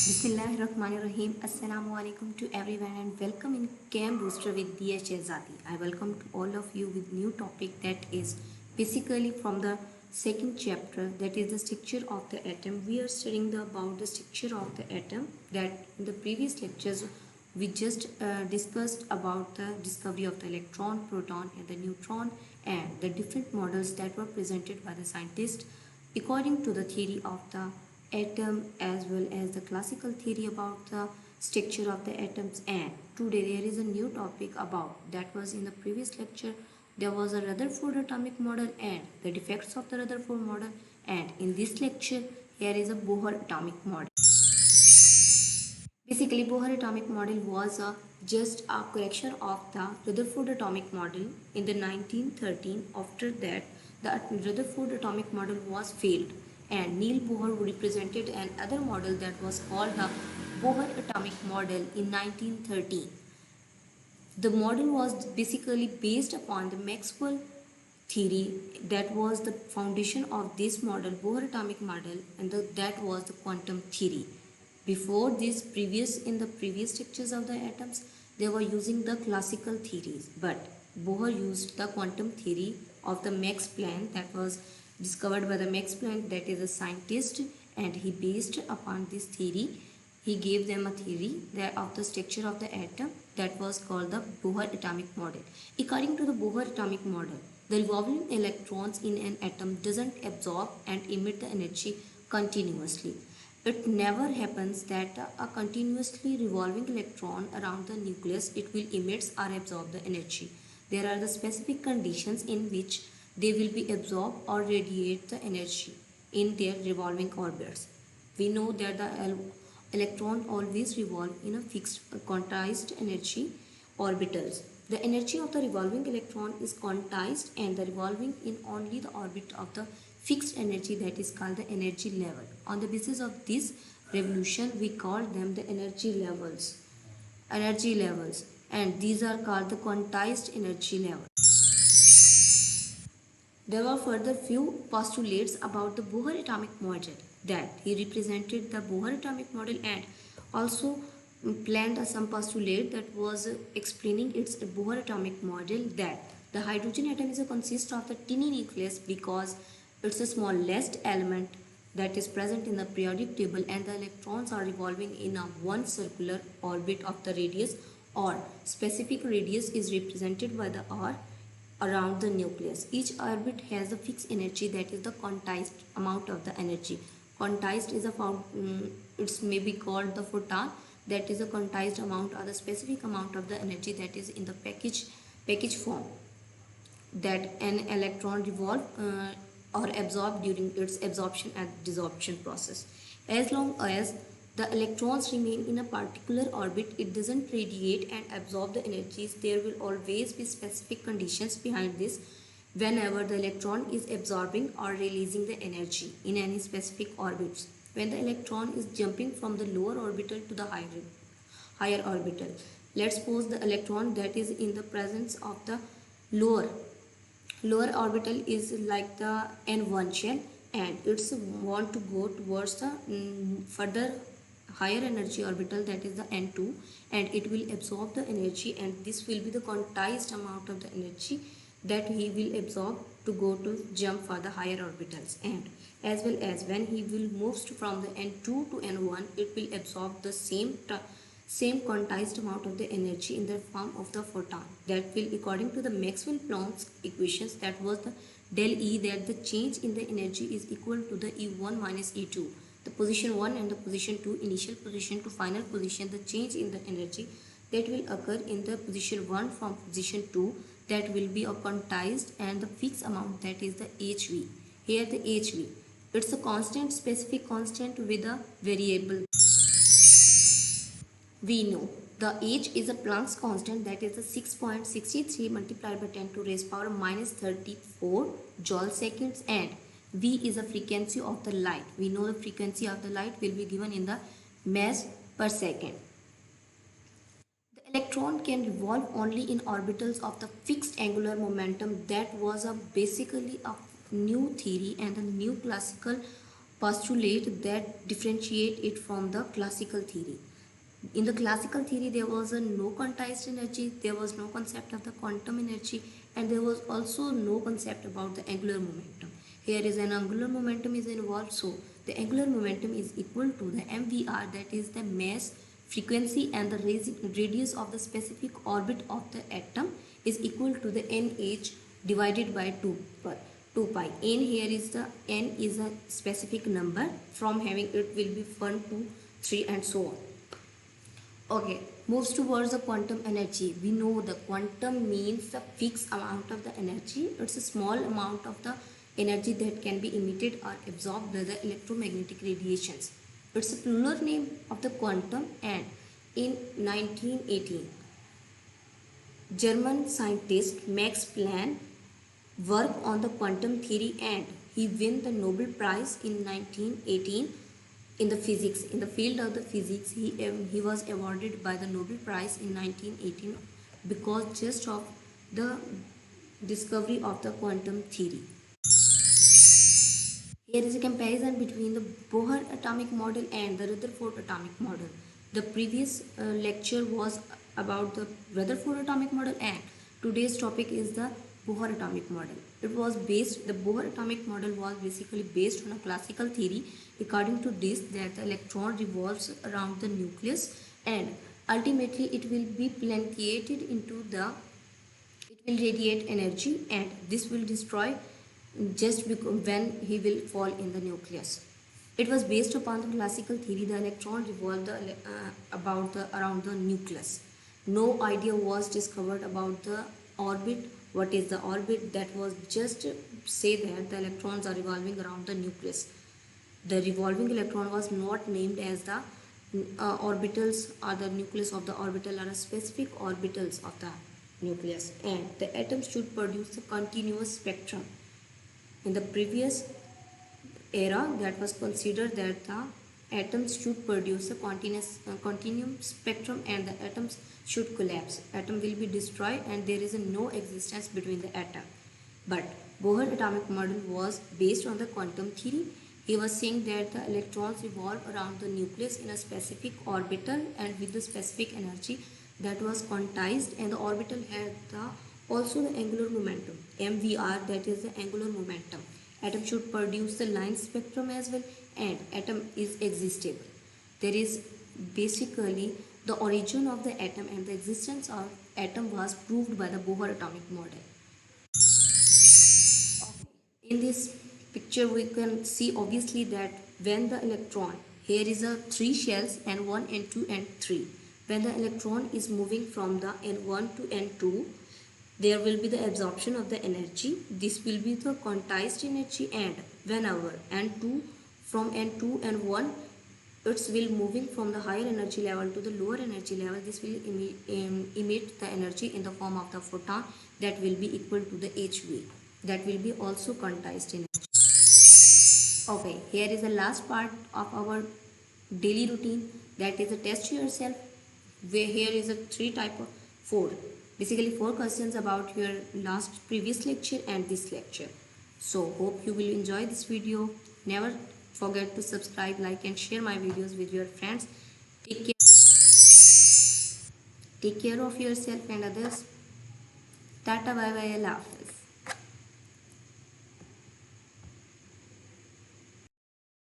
Bismillahirrahmanirrahim. Assalamu alaikum to everyone and welcome in Cam Booster with Dia Shehzadi. I welcome to all of you with new topic that is basically from the second chapter, that is the structure of the atom. We are studying about the structure of the atom. That in the previous lectures we just discussed about the discovery of the electron, proton and the neutron and the different models that were presented by the scientists according to the theory of the atom as well as the classical theory about the structure of the atoms. And today there is a new topic about that was in the previous lecture. There was a Rutherford atomic model and the defects of the Rutherford model, and in this lecture here is a Bohr atomic model. Basically, Bohr atomic model was just a correction of the Rutherford atomic model in the 1913. After that, the Rutherford atomic model was failed, and Neil Bohr represented another model that was called the Bohr atomic model in 1913. The model was basically based upon the Maxwell theory. That was the foundation of this model, Bohr atomic model, and that was the quantum theory. Before this, in the previous structures of the atoms, they were using the classical theories, but Bohr used the quantum theory of the Max Planck that was discovered by the Max Planck, that is a scientist, and he based upon this theory. He gave them a theory that of the structure of the atom that was called the Bohr atomic model. According to the Bohr atomic model, the revolving electrons in an atom doesn't absorb and emit the energy continuously. It never happens that a continuously revolving electron around the nucleus it will emit or absorb the energy. There are the specific conditions in which they will be absorb or radiate the energy in their revolving orbits. We know that the electron always revolve in a fixed quantized energy orbitals. The energy of the revolving electron is quantized and the revolving in only the orbit of the fixed energy, that is called the energy level. On the basis of this revolution, we call them the energy levels. And these are called the quantized energy levels. There were further few postulates about the Bohr atomic model, that he represented the Bohr atomic model and also planned some postulate that was explaining its Bohr atomic model, that the hydrogen atom is a consist of the tiny nucleus because it's a smallest element that is present in the periodic table, and the electrons are revolving in a one circular orbit of the radius or specific radius is represented by the r around the nucleus. Each orbit has a fixed energy, that is the quantized amount of the energy. Quantized is it's maybe called the photon, that is a quantized amount or the specific amount of the energy that is in the package form that an electron revolve or absorb during its absorption and desorption process. As long as the electrons remain in a particular orbit, it doesn't radiate and absorb the energies. There will always be specific conditions behind this whenever the electron is absorbing or releasing the energy in any specific orbits. When the electron is jumping from the lower orbital to the higher orbital, let's suppose the electron that is in the presence of the lower orbital is like the n1 shell, and it's want to go towards the further higher energy orbital, that is the n2, and it will absorb the energy, and this will be the quantized amount of the energy that he will absorb to go to jump for the higher orbitals. And as well as when he will moves from the n2 to n1, it will absorb the same quantized amount of the energy in the form of the photon. That will, according to the Maxwell-Planck's equations, that was the del E, that the change in the energy is equal to the E1 minus E2. The position 1 and the position 2, initial position to final position, the change in the energy that will occur in the position 1 from position 2, that will be a quantized and the fixed amount, that is the HV. Here the HV, it's a constant, specific constant with a variable. We know the H is a Planck's constant, that is the 6.63 multiplied by 10 to raise power minus 34 joule seconds, and V is a frequency of the light. We know the frequency of the light will be given in the mass per second. The electron can revolve only in orbitals of the fixed angular momentum. That was basically a new theory and a new classical postulate that differentiate it from the classical theory. In the classical theory, there was a no quantized energy, there was no concept of the quantum energy, and there was also no concept about the angular momentum. Here is an angular momentum is involved, so the angular momentum is equal to the mvr, that is the mass, frequency, and the radius of the specific orbit of the atom is equal to the nh divided by 2 pi. N here is the n is a specific number, from having it will be 1 2 3 and so on. Okay, moves towards the quantum energy. We know the quantum means the fixed amount of the energy. It's a small amount of the energy that can be emitted or absorbed by the electromagnetic radiations. It's a plural name of the quantum, and in 1918, German scientist Max Planck worked on the quantum theory, and he won the Nobel Prize in 1918 in the physics. In the field of the physics, he was awarded by the Nobel Prize in 1918 because just of the discovery of the quantum theory. Here is a comparison between the Bohr atomic model and the Rutherford atomic model. The previous lecture was about the Rutherford atomic model, and today's topic is the Bohr atomic model. The Bohr atomic model was basically based on a classical theory. According to this, that the electron revolves around the nucleus, and ultimately it will be planciated into the, it will radiate energy, and this will destroy just when he will fall in the nucleus. It was based upon the classical theory. The electron revolved around the nucleus. No idea was discovered about the orbit. What is the orbit? That was just say that the electrons are revolving around the nucleus. The revolving electron was not named as the orbitals or the nucleus of the orbital, are specific orbitals of the nucleus, and the atoms should produce a continuous spectrum. In the previous era, that was considered that the atoms should produce a continuum spectrum, and the atoms should collapse. Atom will be destroyed, and there is no existence between the atom. But Bohr atomic model was based on the quantum theory. He was saying that the electrons revolve around the nucleus in a specific orbital and with the specific energy that was quantized, and the orbital had also the angular momentum mvr, that is the angular momentum. Atom should produce the line spectrum as well, and atom is existable. There is basically the origin of the atom and the existence of atom was proved by the Bohr atomic model. In this picture we can see obviously that when the electron, here is a 3 shells, n1 n2 and 3, when the electron is moving from the n1 to n2, there will be the absorption of the energy. This will be the quantized energy, and whenever n2 from n2 and 1, it will moving from the higher energy level to the lower energy level, this will emit the energy in the form of the photon that will be equal to the hv, that will be also quantized energy. Okay, here is the last part of our daily routine, that is a test yourself, where here is a 4 basically 4 questions about your previous lecture and this lecture. So hope you will enjoy this video. Never forget to subscribe, like and share my videos with your friends. Take care of yourself and others. Tata, bye bye, Allah Hafiz.